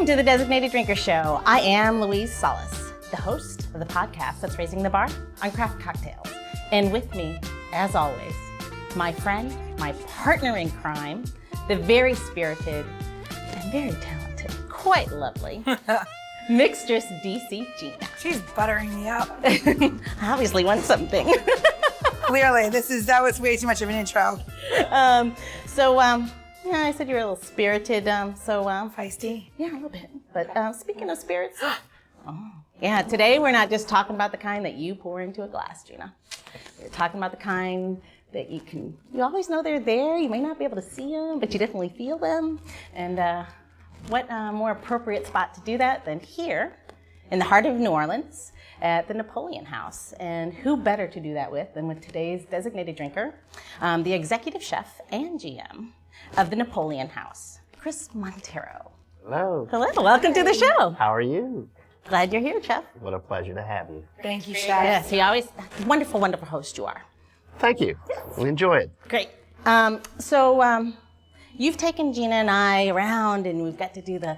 Welcome to the Designated Drinker Show. I am Louise Solis, the host of the podcast that's raising the bar on craft cocktails. And with me, as always, my friend, my partner in crime, the very spirited and very talented, quite lovely, Mixtress DC Gina. She's buttering me up. I obviously want something. Clearly, that was way too much of an intro. Yeah, I said you were a little spirited, Feisty? Yeah, a little bit. But speaking of spirits, today we're not just talking about the kind that you pour into a glass, Gina. We're talking about the kind that you always know they're there. You may not be able to see them, but you definitely feel them. And what more appropriate spot to do that than here in the heart of New Orleans at the Napoleon House. And who better to do that with than with today's designated drinker, the executive chef and GM of the Napoleon House, Chris Montero. Hello. Hello, welcome to the show. How are you? Glad you're here, Chef. What a pleasure to have you. Thank you, Chef. Yes, you always, wonderful, wonderful host you are. Thank you. We enjoy it. Great. You've taken Gina and I around and we've got to do the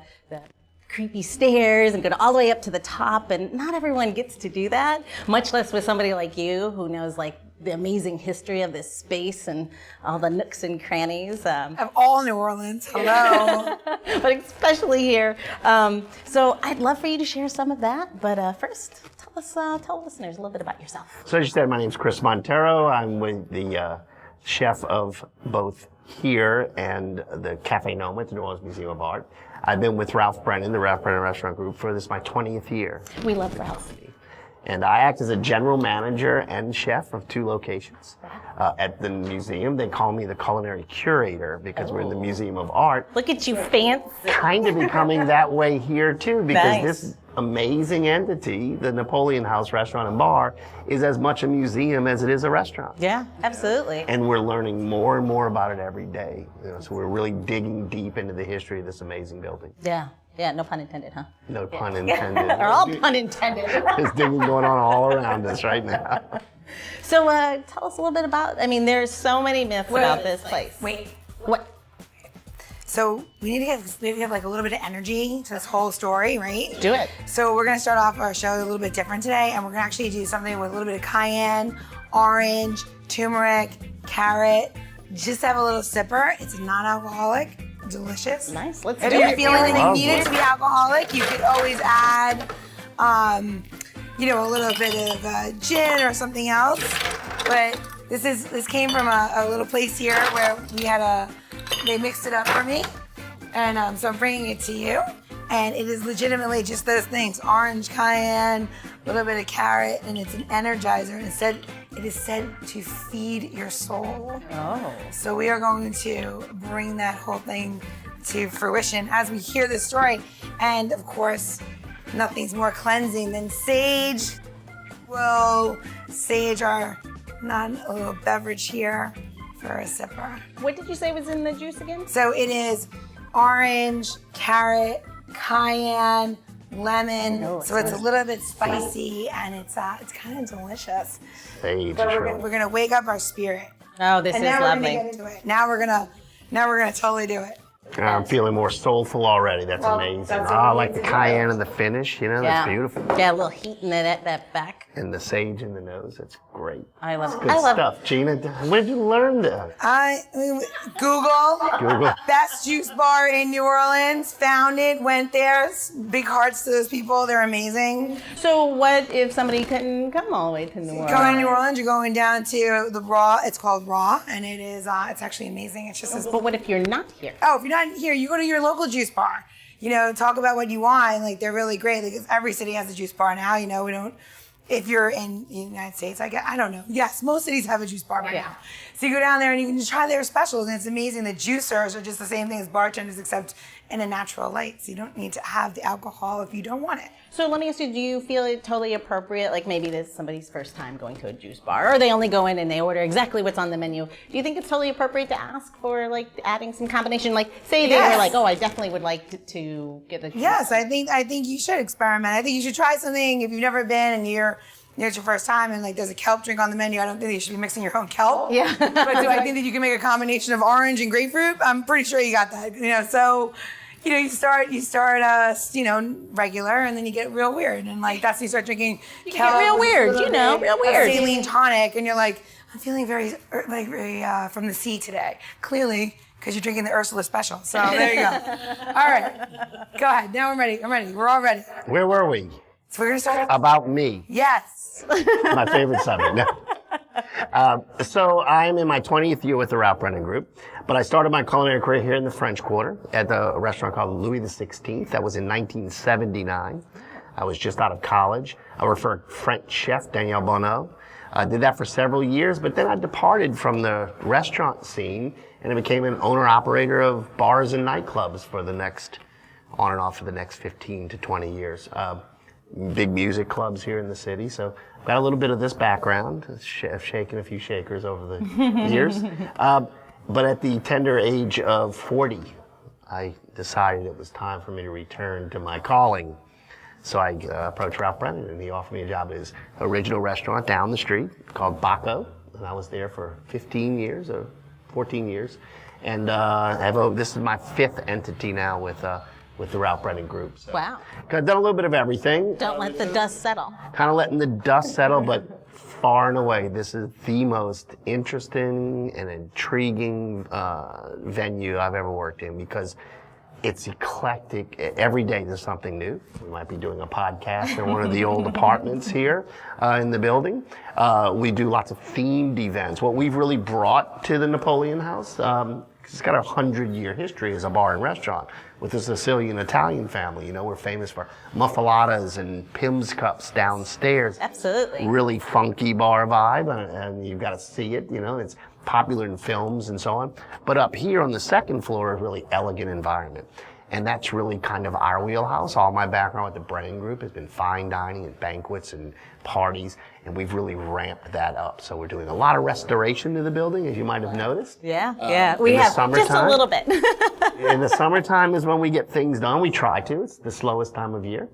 creepy stairs and go all the way up to the top, and not everyone gets to do that, much less with somebody like you who knows like the amazing history of this space and all the nooks and crannies. Of all New Orleans, hello. But especially here. So I'd love for you to share some of that, but first, tell listeners a little bit about yourself. So as you said, my name's Chris Montero. I'm with the chef of both here and the Cafe Noma at the New Orleans Museum of Art. I've been with Ralph Brennan, the Ralph Brennan Restaurant Group, for my 20th year. We love Ralph. And I act as a general manager and chef of 2 locations. At the museum, they call me the culinary curator because we're in the Museum of Art. Look at you, fancy. Kind of becoming that way here too, because Nice. This amazing entity, the Napoleon House Restaurant and Bar, is as much a museum as it is a restaurant. Yeah, absolutely. And we're learning more and more about it every day. So we're really digging deep into the history of this amazing building. Yeah, no pun intended, huh? No pun intended. Or all pun intended. There's digging going on all around us right now. So tell us a little bit about, there's so many myths about this place. Wait. What? So we need to give like a little bit of energy to this whole story, right? Do it. So we're gonna start off our show a little bit different today, and we're gonna actually do something with a little bit of cayenne, orange, turmeric, carrot. Just have a little sipper. It's non-alcoholic, delicious. Nice, let's If do you're it. feeling that you Lovely. need it to be alcoholic, you could always add, a little bit of gin or something else. But this came from a little place here where they mixed it up for me, and so I'm bringing it to you. And it is legitimately just those things: orange, cayenne, a little bit of carrot, and it's an energizer. And it is said to feed your soul. Oh. So we are going to bring that whole thing to fruition as we hear this story. And of course, nothing's more cleansing than sage. We'll sage our little beverage here for a sipper. What did you say was in the juice again? So it is orange, carrot, cayenne, lemon. Oh, So it's a little bit spicy, and it's kind of delicious. Sage But is we're really- gonna wake up our spirit. Oh, this And is now we're lovely. gonna get into it. Now we're gonna totally do it. I'm feeling more soulful already. That's amazing. that's I like the amazing. cayenne and the finish. That's beautiful. Yeah, a little heat in it at that back. And the sage in the nose. That's great. I love it. Good stuff, Gina. Where did you learn that? Google. Best juice bar in New Orleans. Found it. Went there. Big hearts to those people. They're amazing. So what if somebody couldn't come all the way to New Orleans? Going to New Orleans, you're going down to the Raw. It's called Raw, and it is. It's actually amazing. It's just. But what if you're not here? Oh, if you're not here, you go to your local juice bar. Talk about what you want. Like, they're really great. Like, every city has a juice bar now. We don't. If you're in the United States, I don't know. Yes, most cities have a juice bar by now. So you go down there and you can just try their specials, and it's amazing. The juicers are just the same thing as bartenders, except in a natural light. So you don't need to have the alcohol if you don't want it. So let me ask you, do you feel it totally appropriate? Like maybe this is somebody's first time going to a juice bar, or they only go in and they order exactly what's on the menu. Do you think it's totally appropriate to ask for like adding some combination? Like say they were like, oh, I definitely would like to get a juice. Yes, I think you should experiment. I think you should try something if you've never been and it's your first time and like there's a kelp drink on the menu. I don't think you should be mixing your own kelp. Yeah. But do I think that you can make a combination of orange and grapefruit? I'm pretty sure you got that. So you start, regular, and then you get real weird, and like that's when you start drinking. You get real weird, real weird. Saline tonic, and you're like, I'm feeling very from the sea today. Clearly, because you're drinking the Ursula Special. So there you go. All right, go ahead. Now I'm ready. We're all ready. Where were we? So we're gonna start. About me. Yes. My favorite subject. No. So I'm in my 20th year with the Ralph Brennan Group, but I started my culinary career here in the French Quarter at a restaurant called Louis XVI. That was in 1979. I was just out of college. I worked for a French chef, Daniel Bonneau. I did that for several years, but then I departed from the restaurant scene and I became an owner-operator of bars and nightclubs for the next, on and off for the next 15 to 20 years. Big music clubs here in the city, so got a little bit of this background. I've shaken a few shakers over the years. But at the tender age of 40, I decided it was time for me to return to my calling. So I approached Ralph Brennan, and he offered me a job at his original restaurant down the street called Baco, and I was there for 15 years or 14 years. And this is my 5th entity now with the Ralph Brennan Group. So. Wow. I've done a little bit of everything. Don't let the dust settle. Kind of letting the dust settle, but far and away, this is the most interesting and intriguing venue I've ever worked in because it's eclectic. Every day there's something new. We might be doing a podcast in one of the old apartments here in the building. We do lots of themed events. What we've really brought to the Napoleon House, it's got a 100-year history as a bar and restaurant with the Sicilian Italian family. We're famous for muffaladas and Pimm's cups downstairs. Absolutely. Really funky bar vibe, and you've got to see it. It's popular in films and so on. But up here on the second floor, a really elegant environment. And that's really kind of our wheelhouse. All my background with the Brennan Group has been fine dining and banquets and parties, and we've really ramped that up. So we're doing a lot of restoration to the building, as you might have noticed. Yeah. We have just a little bit. In the summertime is when we get things done. We try to. It's the slowest time of year.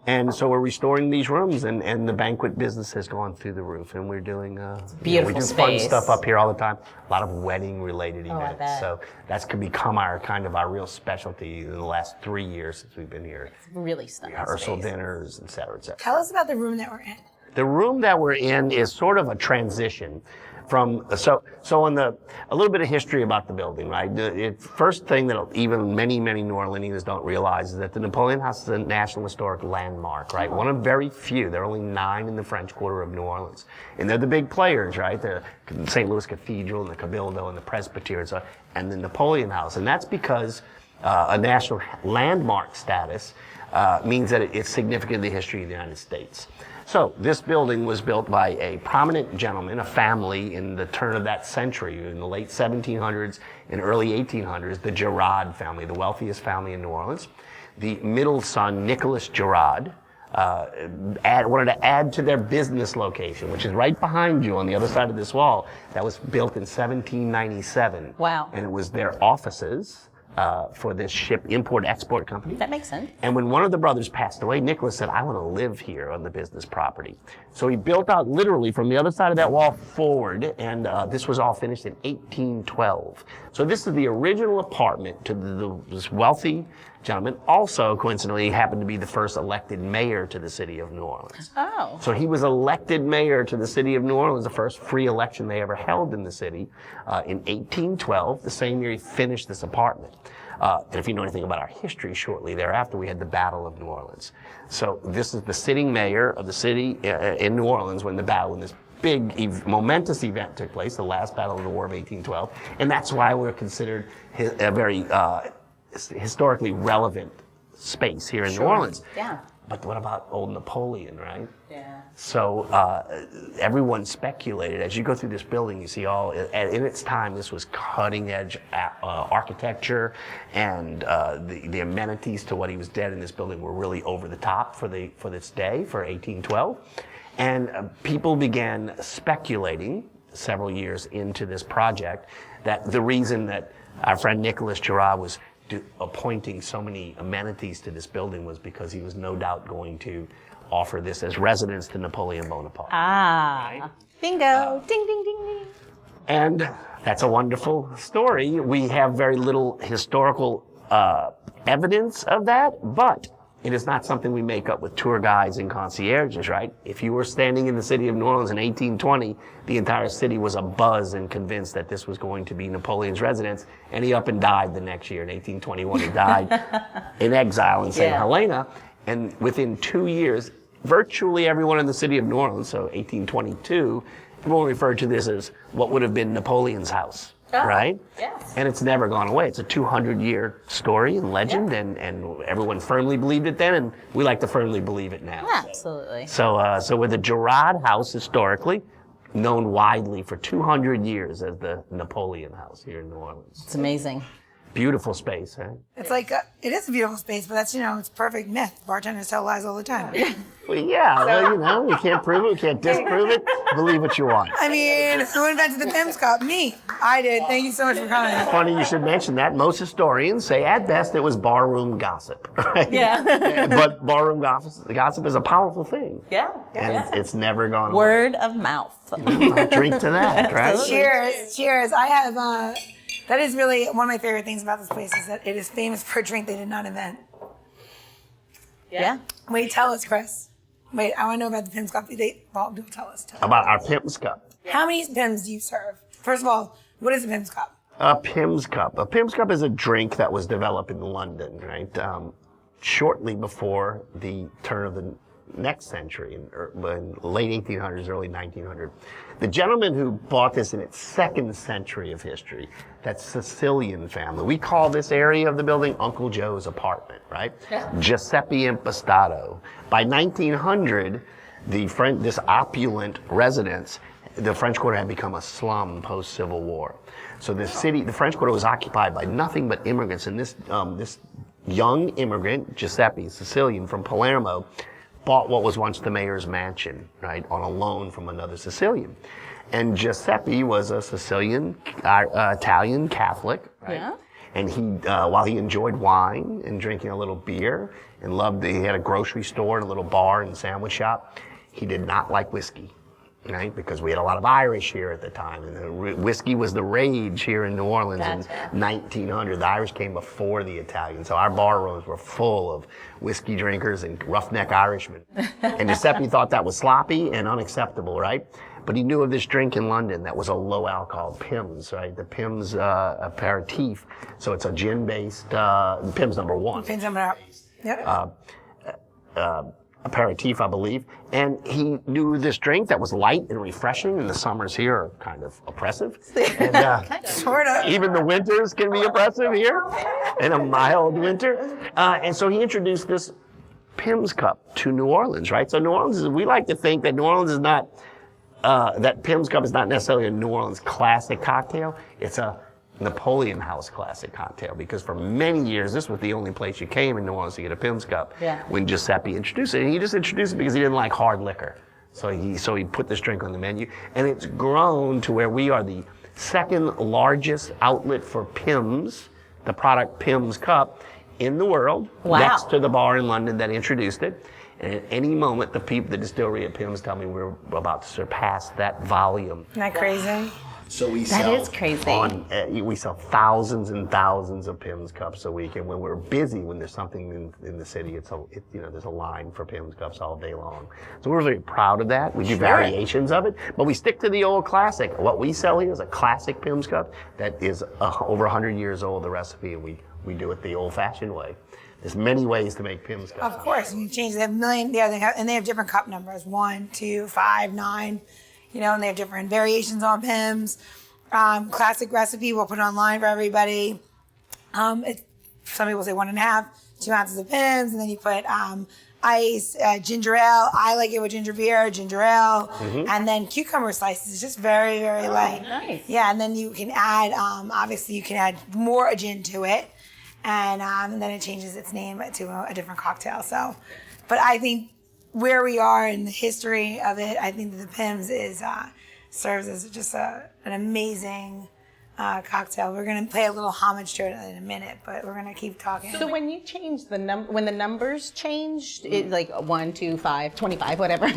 And so we're restoring these rooms, and the banquet business has gone through the roof, and we're doing beautiful we do space. Fun stuff up here all the time. A lot of wedding-related I events. bet. So that's become our real specialty in the last 3 years since we've been here. It's really stunning. Rehearsal space. dinners, et cetera, et cetera. Tell us about the room that we're in. The room that we're in is sort of a transition from, a little bit of history about the building, right? The first thing that even many New Orleanians don't realize is that the Napoleon House is a National Historic Landmark, right? One of very few. There are only 9 in the French Quarter of New Orleans. And they're the big players, right? The St. Louis Cathedral and the Cabildo and the Presbytery and the Napoleon House. And that's because a national landmark status means that it's significant in the history of the United States. So this building was built by a prominent gentleman, a family in the turn of that century, in the late 1700s and early 1800s, the Girard family, the wealthiest family in New Orleans. The middle son, Nicholas Girard, wanted to add to their business location, which is right behind you on the other side of this wall. That was built in 1797. Wow. And it was their offices for this ship import-export company. That makes sense. And when one of the brothers passed away, Nicholas said, I want to live here on the business property. So he built out literally from the other side of that wall forward, and this was all finished in 1812. So this is the original apartment to this wealthy gentleman. Also, coincidentally, he happened to be the first elected mayor to the city of New Orleans. Oh. So he was elected mayor to the city of New Orleans, the first free election they ever held in the city, in 1812, the same year he finished this apartment. And if you know anything about our history, shortly thereafter, we had the Battle of New Orleans. So this is the sitting mayor of the city in New Orleans when this big, momentous event took place, the last battle of the War of 1812. And that's why we're considered a very historically relevant space here in New Orleans. Yeah. But what about old Napoleon, right? Yeah. So everyone speculated. As you go through this building, you see in its time, this was cutting edge architecture, and the amenities to what he was dead in this building were really over the top for this day, for 1812. And people began speculating several years into this project that the reason that our friend Nicholas Girard was appointing so many amenities to this building was because he was no doubt going to offer this as residence to Napoleon Bonaparte. Ah. Bingo. Ding, ding, ding, ding. And that's a wonderful story. We have very little historical evidence of that, but it is not something we make up with tour guides and concierges, right? If you were standing in the city of New Orleans in 1820, the entire city was abuzz and convinced that this was going to be Napoleon's residence, and he up and died the next year in 1821. He died in exile in St. Helena, and within 2 years, virtually everyone in the city of New Orleans, so 1822, everyone referred to this as what would have been Napoleon's house. Right? Yes. And it's never gone away. It's a 200-year story and legend, and everyone firmly believed it then, and we like to firmly believe it now. Absolutely. So with the Girard House, historically, known widely for 200 years as the Napoleon House here in New Orleans. It's amazing. Beautiful space, huh? It's like, it is a beautiful space, but that's, it's perfect myth. Bartenders tell lies all the time. Well, yeah, well, you can't prove it, you can't disprove it. Believe what you want. I mean, who invented the Pimm's Cup? Me. I did. Thank you so much for coming. Funny you should mention that. Most historians say at best it was barroom gossip, right? Yeah. But barroom gossip is a powerful thing. Yeah. And it's never gone away. Word of mouth. Drink to that, right? Cheers. Cheers. I have, that is really one of my favorite things about this place is that it is famous for a drink they did not invent. Yeah. Wait, tell us, Chris. Wait, I want to know about the Pimm's Cup. Don't tell us. About our Pimm's Cup. How many Pimm's do you serve? First of all, what is a Pimm's Cup? A Pimm's Cup. A Pimm's Cup is a drink that was developed in London, right? Shortly before the turn of the next century, in late 1800s, early 1900s. The gentleman who bought this in its second century of history, that Sicilian family. We call this area of the building Uncle Joe's apartment, right? Yeah. Giuseppe Impastato. By 1900, this opulent residence, the French Quarter had become a slum post-Civil War. So the French Quarter was occupied by nothing but immigrants, and this young immigrant, Giuseppe, Sicilian from Palermo, bought what was once the mayor's mansion, right, on a loan from another Sicilian. And Giuseppe was a Sicilian, Italian Catholic, right? Yeah. And he, while he enjoyed wine and drinking a little beer and he had a grocery store and a little bar and sandwich shop, he did not like whiskey, right? Because we had a lot of Irish here at the time, and whiskey was the rage here in New Orleans in 1900. The Irish came before the Italians, so our bar rooms were full of whiskey drinkers and roughneck Irishmen. And Giuseppe thought that was sloppy and unacceptable, right? But he knew of this drink in London that was a low alcohol Pimm's, right? The Pimm's aperitif. So it's a gin-based, Pimm's number 1. Pimm's number 1. Yep. Aperitif, I believe. And he knew this drink that was light and refreshing, and the summers here are kind of oppressive. And, sort of. Even the winters can be oppressive here, and a mild winter. And so he introduced this Pimm's Cup to New Orleans, right? So New Orleans we like to think that New Orleans is not, that Pimm's Cup is not necessarily a New Orleans classic cocktail. It's a Napoleon House classic cocktail, because for many years this was the only place you came in New Orleans to get a Pimm's Cup. Yeah. When Giuseppe introduced it, and he just introduced it because he didn't like hard liquor, so he put this drink on the menu, and it's grown to where we are the second largest outlet for Pimm's, the product Pimm's Cup, in the world. Wow. Next to the bar in London that introduced it. And at any moment, the distillery at Pimm's tell me we're about to surpass that volume. Isn't that crazy? So we is crazy. We sell thousands and thousands of Pimm's Cups a week, and when we're busy, when there's something in the city, there's a line for Pimm's Cups all day long. So we're very proud of that. We do variations of it, but we stick to the old classic. What we sell here is a classic Pimm's Cup that is over 100 years old, the recipe, and we do it the old-fashioned way. There's many ways to make Pimm's Cup. Of course, you change. They have a million. Yeah, and they have different cup numbers: 1, 2, 5, 9. And they have different variations on Pimm's. Classic recipe, we'll put it online for everybody. Some people say 1.5, 2 ounces of Pimm's, and then you put ice, ginger ale. I like it with ginger beer, ginger ale, and then cucumber slices. It's just very, very light. Nice. Yeah, and then you can add, obviously you can add more gin to it, and then it changes its name to a different cocktail. So, but I think where we are in the history of it, I think that the Pimm's serves as just an amazing cocktail. We're going to play a little homage to it in a minute, but we're going to keep talking. So when you change when the numbers changed, it's like 1, 2, 5, 25, whatever.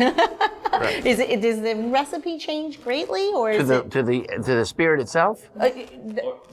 Right. Does the recipe change greatly, or is To the spirit itself?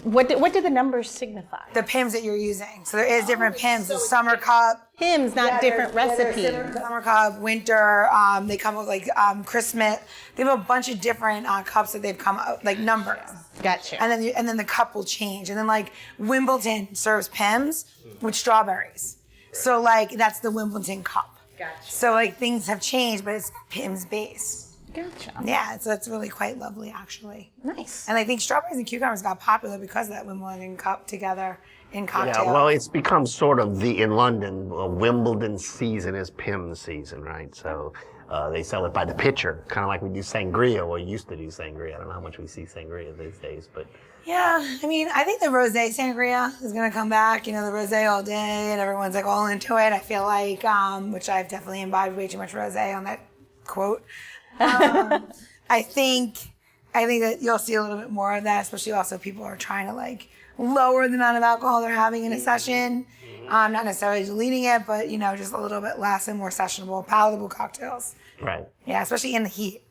what do the numbers signify? The Pimms that you're using. So there is different Pimms. The summer cup. Pimm's, not different recipes. Summer cup, winter. They come with like Christmas. They have a bunch of different cups that they've come out, like numbers. Gotcha. And then the cup will change. And then like Wimbledon serves Pimms with strawberries. So like that's the Wimbledon cup. Gotcha. So like things have changed, but it's Pimm's base. Gotcha. Yeah, so that's really quite lovely actually. Nice. And I think strawberries and cucumbers got popular because of that Wimbledon cup together in cocktail. Yeah, well, it's become sort of in London, Wimbledon season is Pimm season, right? So they sell it by the pitcher, kind of like we do sangria, or used to do sangria. I don't know how much we see sangria these days, but... Yeah, I mean, I think the rosé sangria is going to come back. You know, the rosé all day, and everyone's like all into it. I feel like, which I've definitely imbibed way too much rosé on that quote. I think that you'll see a little bit more of that, especially also people are trying to like lower the amount of alcohol they're having in a session. Not necessarily deleting it, but you know, just a little bit less and more sessionable, palatable cocktails. Right. Yeah, especially in the heat.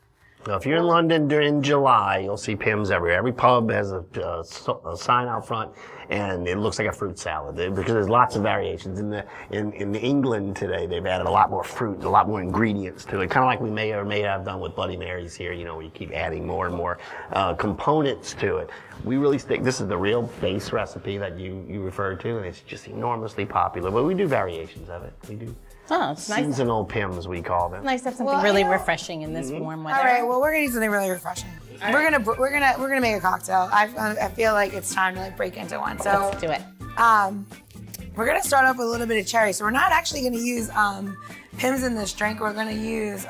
Now, if you're in London during July, you'll see Pimm's everywhere. Every pub has a sign out front, and it looks like a fruit salad because there's lots of variations. In England today, they've added a lot more fruit, a lot more ingredients to it, kind of like we may or may have done with Bloody Marys here. You know, where you keep adding more and more components to it. We really stick. This is the real base recipe that you referred to, and it's just enormously popular. But we do variations of it. We do. Oh, it's nice. Seasonal Pimm's, we call them. It's nice to have something really refreshing in this warm weather. All right, well, we're gonna do something really refreshing. We're gonna make a cocktail. I feel like it's time to like break into one. So Let's do it. we're gonna start off with a little bit of cherry. So we're not actually gonna use Pimm's in this drink. We're gonna use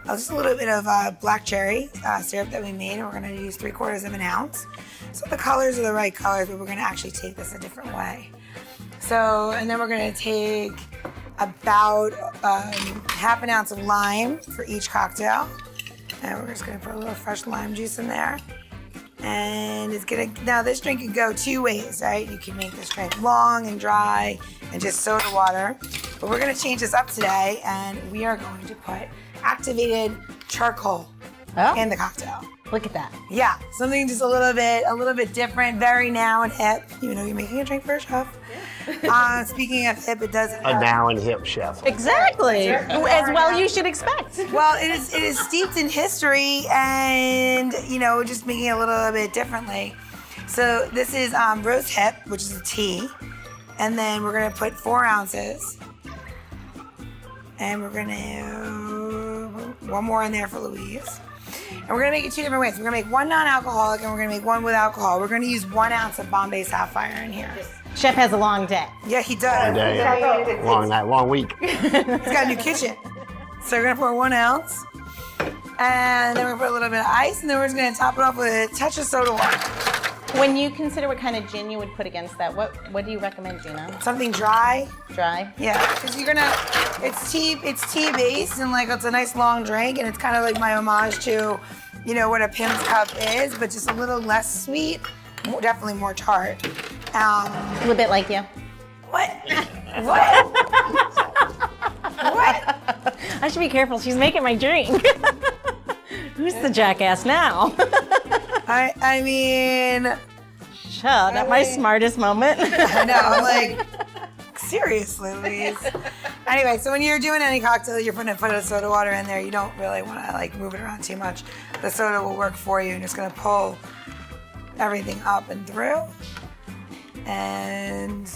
just a little bit of black cherry syrup that we made, and we're gonna use 3/4 of an ounce. So the colors are the right colors, but we're gonna actually take this a different way. So, and then we're gonna take about half an ounce of lime for each cocktail. And we're just gonna put a little fresh lime juice in there. And now this drink can go two ways, right? You can make this drink long and dry and just soda water. But we're gonna change this up today, and we are going to put activated charcoal in the cocktail. Look at that. Yeah, something just a little bit different, very now and hip. You know, you're making a drink for a chef. Speaking of hip, it does. A now and hip chef. Exactly. As well you should expect. Well, it is steeped in history, and you know, just making it a little bit differently. So this is rose hip, which is a tea, and then we're gonna put 4 ounces, and we're gonna one more in there for Louise. And we're gonna make it 2 different ways. We're gonna make one non-alcoholic, and we're gonna make one with alcohol. We're gonna use 1 ounce of Bombay Sapphire in here. Chef has a long day. Yeah, he does. Long night, long week. He's got a new kitchen. So we're gonna pour 1 ounce, and then we're gonna put a little bit of ice, and then we're just gonna top it off with a touch of soda water. When you consider what kind of gin you would put against that, what do you recommend, Gina? Something dry. Dry? Yeah, because it's tea based, and like it's a nice long drink, and it's kind of like my homage to, you know, what a Pimm's cup is, but just a little less sweet, definitely more tart. A little bit like you. What? What? What? I should be careful. She's making my drink. Who's the jackass now? I mean, Sure, not my smartest moment. I know. I'm like, seriously, Louise. Anyway, so when you're doing any cocktail, you're gonna put a soda water in there. You don't really want to like move it around too much. The soda will work for you, and it's gonna pull everything up and through. And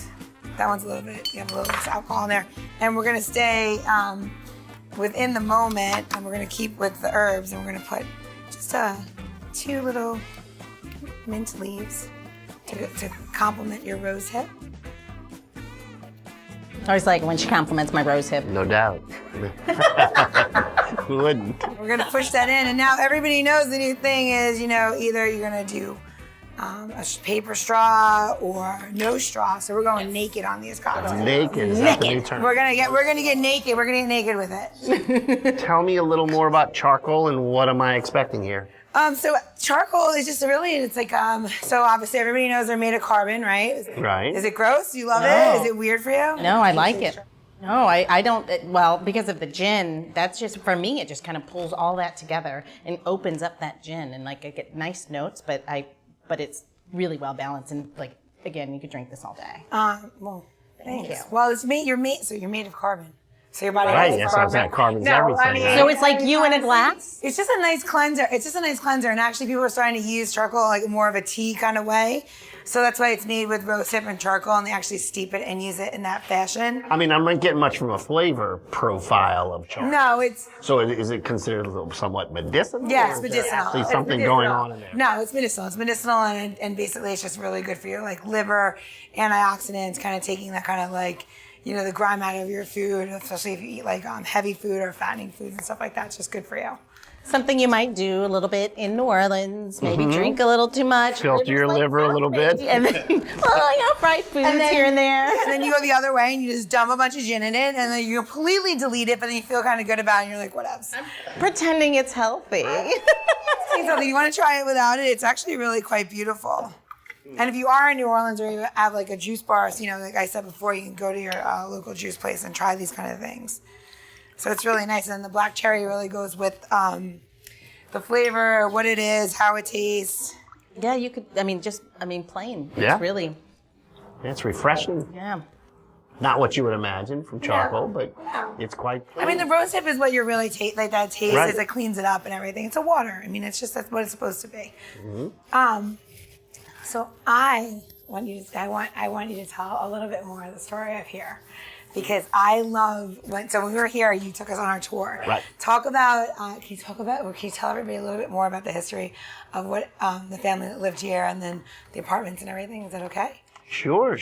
that one's a little bit. You have a little less alcohol in there, and we're gonna stay within the moment, and we're gonna keep with the herbs, and we're gonna put just 2 little mint leaves to complement your rose hip. I always like when she compliments my rose hip. No doubt. Who wouldn't? We're gonna push that in, and now everybody knows the new thing is, you know, either you're gonna do a paper straw or no straw. So we're going naked on these cocktails. Naked. Is that the new term? We're gonna get naked. We're gonna get naked with it. Tell me a little more about charcoal and what am I expecting here? So charcoal is just it's like, so obviously everybody knows they're made of carbon, right? Right. Is it gross? Do you love it? Is it weird for you? No, I like it. No, I don't. Well, because of the gin, that's just, for me, it just kind of pulls all that together and opens up that gin. And like I get nice notes, but it's really well balanced. And like, again, you could drink this all day. Well, Thank you. Well, so you're made of carbon. So your body Right, has yes, carbon. carbon's No, everything. I mean, right? So it's like you in a glass? It's just a nice cleanser. And actually people are starting to use charcoal like more of a tea kind of way. So that's why it's made with rosehip and charcoal, and they actually steep it and use it in that fashion. I mean, I'm not getting much from a flavor profile of charcoal. No, it's... So is it considered somewhat medicinal? Yes, or is there medicinal. actually It's something medicinal. going on in there? No, it's medicinal. It's medicinal, and basically it's just really good for your like liver, antioxidants, kind of taking that kind of like, you know, the grime out of your food, especially if you eat like heavy food or fattening foods and stuff like that. It's just good for you. Something you might do a little bit in New Orleans, maybe drink a little too much. Filter your liver a little bit. And then, fried foods here and there. And then you go the other way and you just dump a bunch of gin in it, and then you completely delete it, but then you feel kind of good about it, and you're like, what else? Pretending it's healthy. Say something. You want to try it without it? It's actually really quite beautiful. And if you are in New Orleans or you have like a juice bar, so, you know, like I said before, you can go to your local juice place and try these kind of things. So it's really nice. And the black cherry really goes with the flavor, what it is, how it tastes. Yeah, you could, plain. Yeah. It's really, It's refreshing. yeah. Not what you would imagine from charcoal, but it's quite clean. I mean, the rosehip is what you're really like that taste Right. is it cleans it up and everything. It's a water. I mean, it's just that's what it's supposed to be. So I want you to tell a little bit more of the story of here, because I love when we were here, you took us on our tour. Right. Can you tell everybody a little bit more about the history of what the family that lived here and then the apartments and everything? Is that okay? Sure.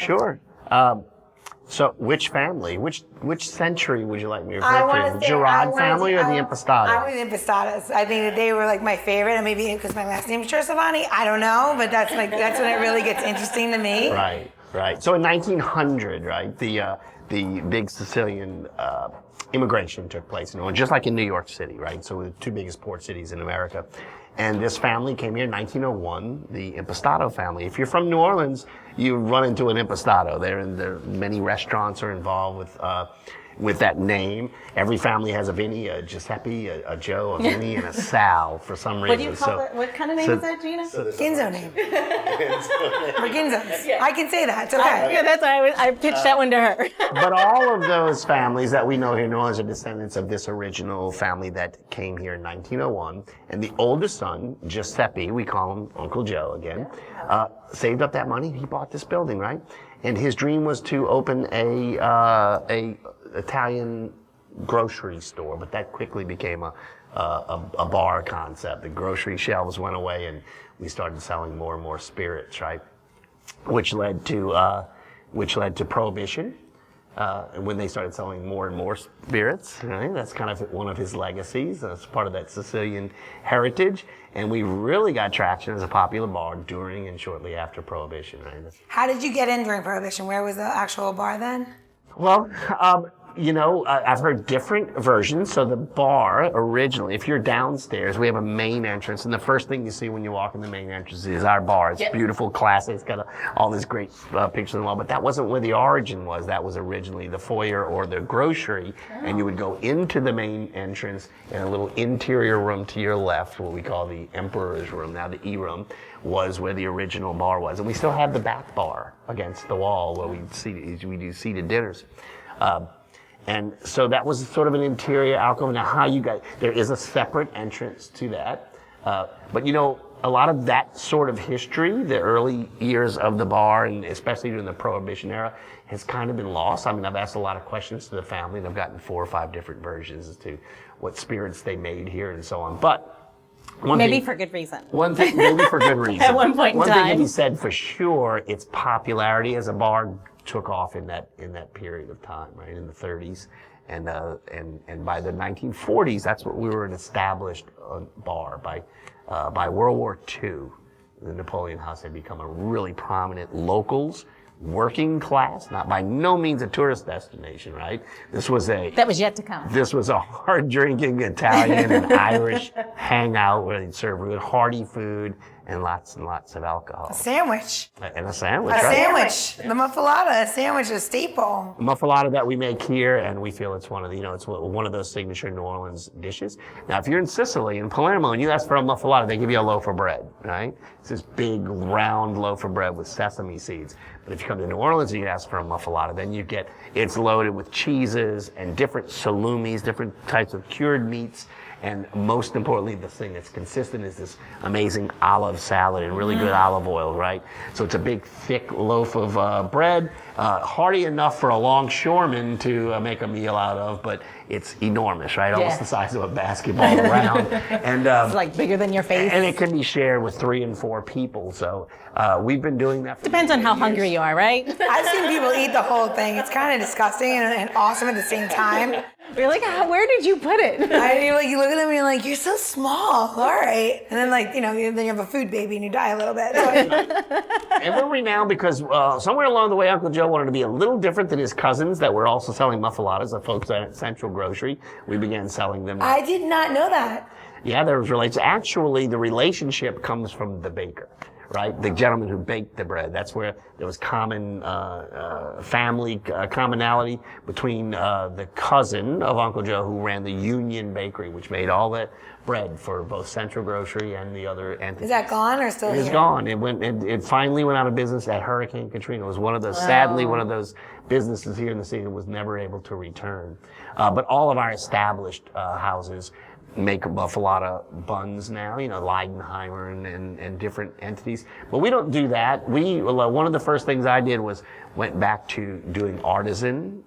So which family? Which century would you like me to refer to? The Gerard family or the Impastato? I want the Impastatos. I think that they were like my favorite, and maybe because my last name is Giovanni. I don't know, but that's when it really gets interesting to me. Right. So in 1900, right, the big Sicilian immigration took place, just like in New York City, right? So the two biggest port cities in America. And this family came here in 1901, the Impastato family. If you're from New Orleans, you run into an Impastato. There many restaurants are involved with that name. Every family has a Vinny, a Giuseppe, a Joe, a Vinny, and a Sal for some reason. What do you call it? What kind of name is that, Gina? Ginzo name. We're Ginzos. Yeah. I can say that. It's okay. Yeah, that's why I pitched that one to her. But all of those families that we know here in New Orleans are descendants of this original family that came here in 1901. And the oldest son, Giuseppe, we call him Uncle Joe again, saved up that money. He bought this building, right? And his dream was to open a Italian grocery store, but that quickly became a bar concept. The grocery shelves went away, and we started selling more and more spirits, right? Which led to Prohibition. And when they started selling more and more spirits, right? That's kind of one of his legacies. That's part of that Sicilian heritage. And we really got traction as a popular bar during and shortly after Prohibition, right? How did you get in during Prohibition? Where was the actual bar then? Well, I've heard different versions. So the bar originally, if you're downstairs, we have a main entrance, and the first thing you see when you walk in the main entrance is our bar. It's beautiful, classic. It's got all this great pictures on the wall. But that wasn't where the origin was. That was originally the foyer or the grocery, and you would go into the main entrance in a little interior room to your left, what we call the Emperor's Room, now the E Room, was where the original bar was. And we still have the back bar against the wall where we do seated dinners. And so that was sort of an interior alcove. Now there is a separate entrance to that. But a lot of that sort of history, the early years of the bar, and especially during the Prohibition era, has kind of been lost. I mean, I've asked a lot of questions to the family, and I've gotten 4 or 5 different versions as to what spirits they made here and so on. But maybe for good reason. One thing, maybe for good reason. At one point in time. One thing can be said for sure, its popularity as a bar took off in that period of time, right, in the 30s, and by the 1940s, that's what we were an established bar. By World War II, the Napoleon House had become a really prominent locals, working class, not by no means a tourist destination, right? That was yet to come. This was a hard drinking Italian and Irish hangout where they'd serve really hearty food, and lots of alcohol. A sandwich. And a sandwich, A right? sandwich. The muffalata, a sandwich, a staple. Muffalata that we make here, and we feel it's one of the, it's one of those signature New Orleans dishes. Now, if you're in Sicily, in Palermo, and you ask for a muffalata, they give you a loaf of bread, right? It's this big, round loaf of bread with sesame seeds. But if you come to New Orleans and you ask for a muffalata, then you get, it's loaded with cheeses and different salumis, different types of cured meats. And most importantly, the thing that's consistent is this amazing olive salad and really good olive oil, right? So it's a big, thick loaf of bread, hearty enough for a longshoreman to make a meal out of, but it's enormous, right? Almost the size of a basketball around. And It's like bigger than your face. and it can be shared with 3 and 4 people. So we've been doing that. Depends on how hungry you are, right? I've seen people eat the whole thing. It's kind of disgusting and awesome at the same time. You're like, where did you put it? And you're like, you look at them and you're like, you're so small. All right. And then then you have a food baby and you die a little bit. And we're renowned because somewhere along the way, Uncle Joe wanted to be a little different than his cousins that were also selling muffalatas, the folks at Central Grocery. We began selling them. I did not know that. Yeah, there was relations. Actually, the relationship comes from the baker, right? The gentleman who baked the bread. That's where there was common family commonality between the cousin of Uncle Joe who ran the Union Bakery, which made all the bread for both Central Grocery and the other entities. Is that gone or still here? It's gone. It finally went out of business at Hurricane Katrina. It was one of those, sadly, one of those businesses here in the city that was never able to return. But all of our established houses make muffalata buns now, Leidenheimer and different entities. But we don't do that. One of the first things I did was went back to doing artisan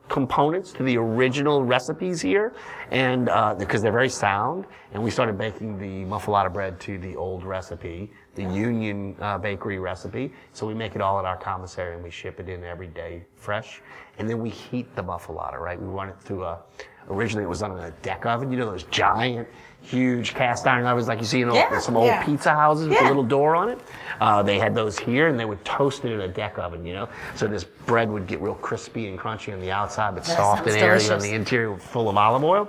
components to the original recipes here, and because they're very sound, and we started baking the muffalata bread to the old recipe, the Union Bakery recipe. So we make it all at our commissary and we ship it in every day fresh, and then we heat the muffalata, right? We run it through originally it was done in a deck oven, those giant, huge cast iron ovens like you see in some old pizza houses with a little door on it. They had those here, and they would toast it in a deck oven, So this bread would get real crispy and crunchy on the outside, but soft and airy on the interior, full of olive oil.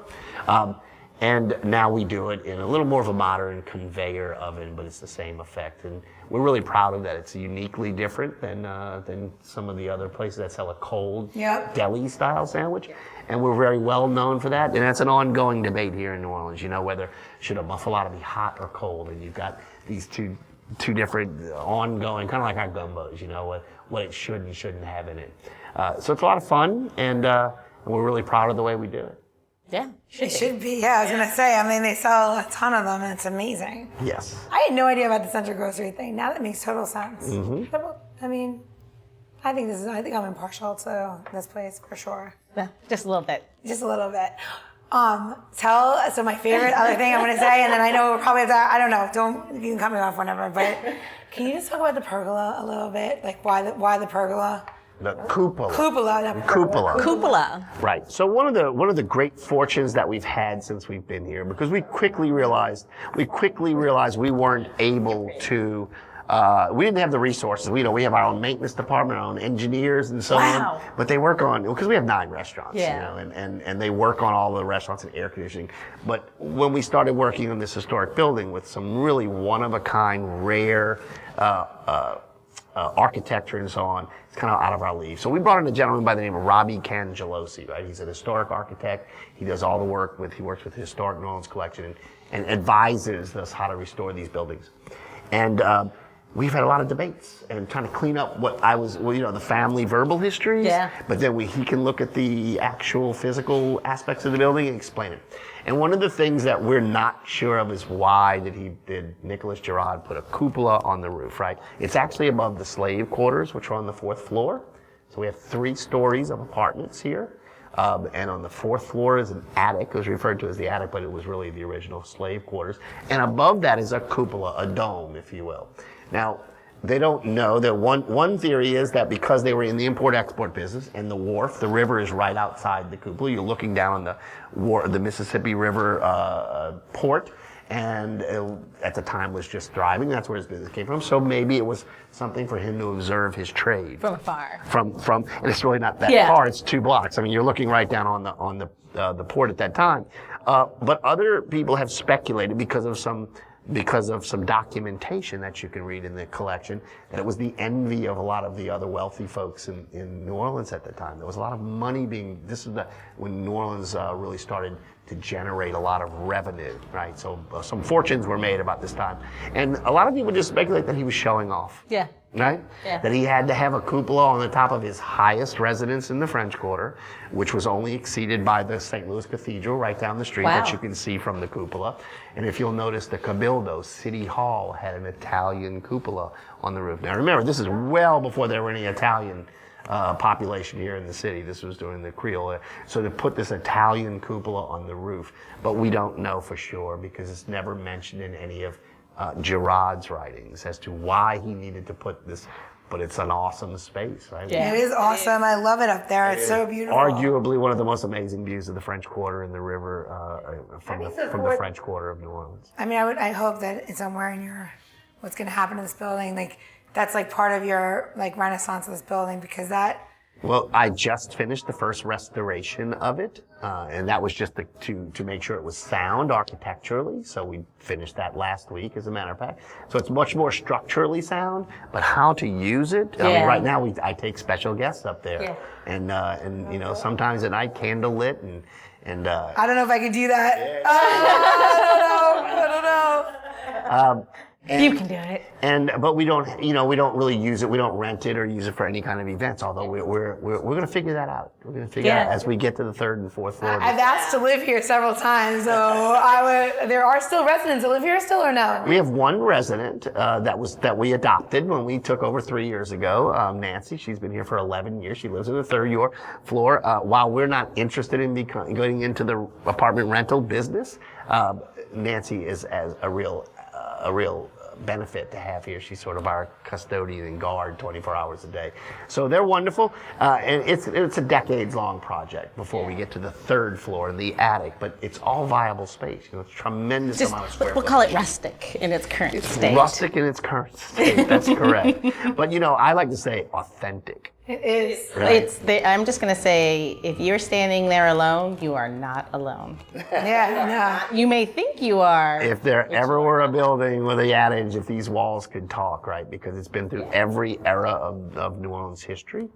And now we do it in a little more of a modern conveyor oven, but it's the same effect. And we're really proud of that. It's uniquely different than some of the other places that sell a cold deli-style sandwich. And we're very well known for that. And that's an ongoing debate here in New Orleans, whether should a muffalata be hot or cold. And you've got these two different ongoing, kind of like our gumbos, what it should and shouldn't have in it. So it's a lot of fun, and we're really proud of the way we do it. Yeah, it should be. Yeah, I was gonna say. they sell a ton of them, and it's amazing. Yes. I had no idea about the Central Grocery thing. Now that makes total sense. Mm-hmm. I think I'm impartial to this place for sure. Yeah, just a little bit. Just a little bit. So my favorite other thing I'm gonna say, and then I know we're probably I don't know. You can cut me off whenever. But can you just talk about the pergola a little bit? Like why the pergola? The cupola. Cupola. Right. So one of the great fortunes that we've had since we've been here, because we quickly realized we weren't able to. We didn't have the resources. We have our own maintenance department, our own engineers, and so on. But they work on, because we have 9 restaurants, and they work on all the restaurants and air conditioning. But when we started working on this historic building with some really one-of-a-kind, rare architecture and so on, it's kind of out of our league. So we brought in a gentleman by the name of Robbie Cangelosi, right? He's an historic architect. He does all the work he works with the Historic New Orleans Collection and advises us how to restore these buildings. And we've had a lot of debates and trying to clean up the family verbal histories. Yeah. But then he can look at the actual physical aspects of the building and explain it. And one of the things that we're not sure of is why did Nicholas Girard put a cupola on the roof, right? It's actually above the slave quarters, which are on the 4th floor. So we have 3 stories of apartments here. And on the 4th floor is an attic. It was referred to as the attic, but it was really the original slave quarters. And above that is a cupola, a dome, if you will. Now, they don't know that one theory is that because they were in the import-export business and the wharf, the river is right outside the cupola. You're looking down on the Mississippi River port, and at the time was just thriving. That's where his business came from. So maybe it was something for him to observe his trade from afar. From and it's really not that far. It's 2 blocks. You're looking right down on the port at that time. But other people have speculated because of some because of some documentation that you can read in the collection, that it was the envy of a lot of the other wealthy folks in New Orleans at the time. There was a lot of money this is when New Orleans really started to generate a lot of revenue, right? So some fortunes were made about this time. And a lot of people just speculate that he was showing off. Yeah. Right? Yeah. That he had to have a cupola on the top of his highest residence in the French Quarter, which was only exceeded by the St. Louis Cathedral right down the street Wow. that you can see from the cupola. And if you'll notice, the Cabildo, City Hall, had an Italian cupola on the roof. Now remember, this is well before there were any Italian population here in the city. This was during the Creole. So to put this Italian cupola on the roof, but we don't know for sure because it's never mentioned in any of Gerard's writings as to why he needed to put this, but it's an awesome space, right? Yeah. It is awesome. I love it up there. It's so beautiful. Arguably one of the most amazing views of the French Quarter and the river from the French Quarter of New Orleans. I mean, I hope that it's somewhere in what's going to happen to this building, like that's like part of your like renaissance of this building, because that. Well, I just finished the first restoration of it, and that was just to make sure it was sound architecturally. So we finished that last week, as a matter of fact. So it's much more structurally sound, but how to use it. I mean, right now I take special guests up there, and you know, sometimes at night candle lit and. I don't know if I can do that. I don't know. You can do it. But we don't really use it. We don't rent it or use it for any kind of events. Although we're going to figure that out. We're going to figure out as we get to the third and fourth floor. I've asked to live here several times, so there are still residents that live here still, or no? We have one resident that we adopted when we took over 3 years ago. Nancy, she's been here for 11 years. She lives on the third floor. While we're not interested in going into the apartment rental business, Nancy is as a real benefit to have here. She's sort of our custodian and guard 24 hours a day. So they're wonderful. And it's a decades-long project before we get to the third floor, the attic. But it's all viable space. You know, it's a tremendous amount of square We'll call it rustic in its current state. Rustic in its current state. That's correct. But you know, I like to say authentic. It is. Right? I'm just going to say, if you're standing there alone, you are not alone. Yeah, You may think you are. If there ever were a building with the adage, if these walls could talk, right? Because it's been through every era of New Orleans history,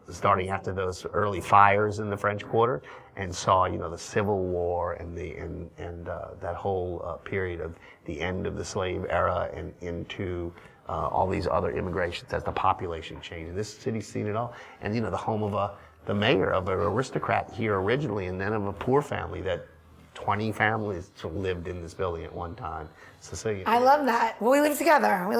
starting after those early fires in the French Quarter, and saw, you know, the Civil War and that whole period of the end of the slave era and into all these other immigrations as the population changed. This city's seen it all. And, you know, the home of the mayor, of an aristocrat here originally, and then of a poor family that 20 families lived in this building at one time. So I love that. Well, we live together. We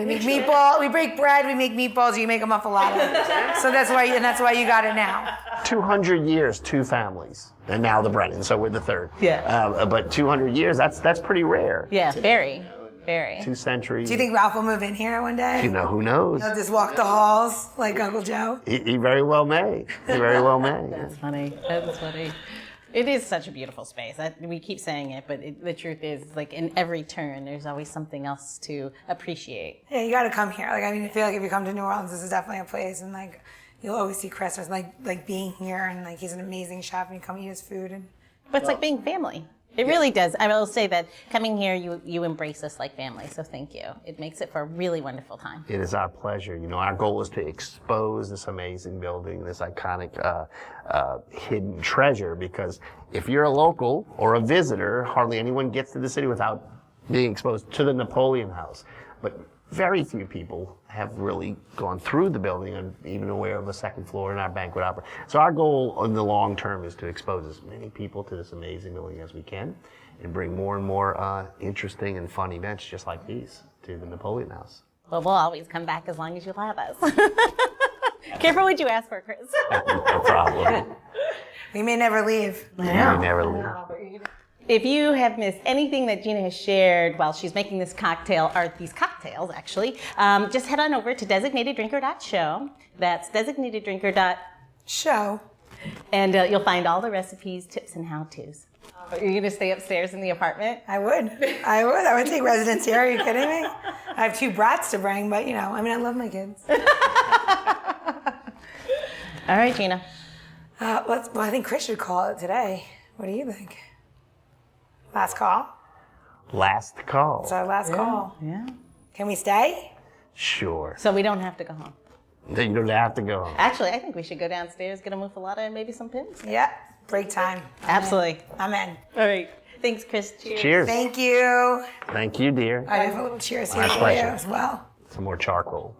make meatballs. We break bread. We make meatballs. You make a muffalata. So that's why you got it now. 200 years, 2 families. And now the Brennan, so we're the third. Yeah. But 200 years, that's pretty rare. Yeah, very. Very. 2 centuries. Do you think Ralph will move in here one day? You know, who knows? He'll just walk the halls like Uncle Joe? He very well may. He very well may. That's funny. That's funny. It is such a beautiful space. We keep saying it, but the truth is, like, in every turn, there's always something else to appreciate. Yeah, you got to come here. Like, I mean, I feel like if you come to New Orleans, this is definitely a place, and like, you'll always see Chris as like being here, and like he's an amazing chef, and you come eat his food, But it's like being family. It really does. I will say that coming here, you embrace us like family. So thank you. It makes it for a really wonderful time. It is our pleasure. You know, our goal is to expose this amazing building, this iconic hidden treasure, because if you're a local or a visitor, hardly anyone gets to the city without being exposed to the Napoleon House. But very few people have really gone through the building and even aware of the second floor in our banquet opera. So our goal in the long term is to expose as many people to this amazing building as we can and bring more and more interesting and fun events just like these to the Napoleon House. Well, we'll always come back as long as you have us. Careful what you ask for, Chris. No problem. we may never leave. We never leave. If you have missed anything that Gina has shared while she's making this cocktail, or these cocktails actually, just head on over to designateddrinker.show. That's designateddrinker.show. And you'll find all the recipes, tips, and how-tos. Are you going to stay upstairs in the apartment? I would take residence here. Are you kidding me? I have 2 brats to bring, but you know, I mean, I love my kids. All right, Gina. I think Chris should call it today. What do you think? Last call? Last call. It's our last call. Yeah. Can we stay? Sure. So we don't have to go home. You don't have to go home. Actually, I think we should go downstairs, get a muffalata and maybe some Pimms. Yep. Break time. Absolutely. I'm in. All right. Thanks, Chris. Cheers. Cheers. Thank you. Thank you, dear. I have a little cheers here My for you pleasure. as well. Some more charcoal.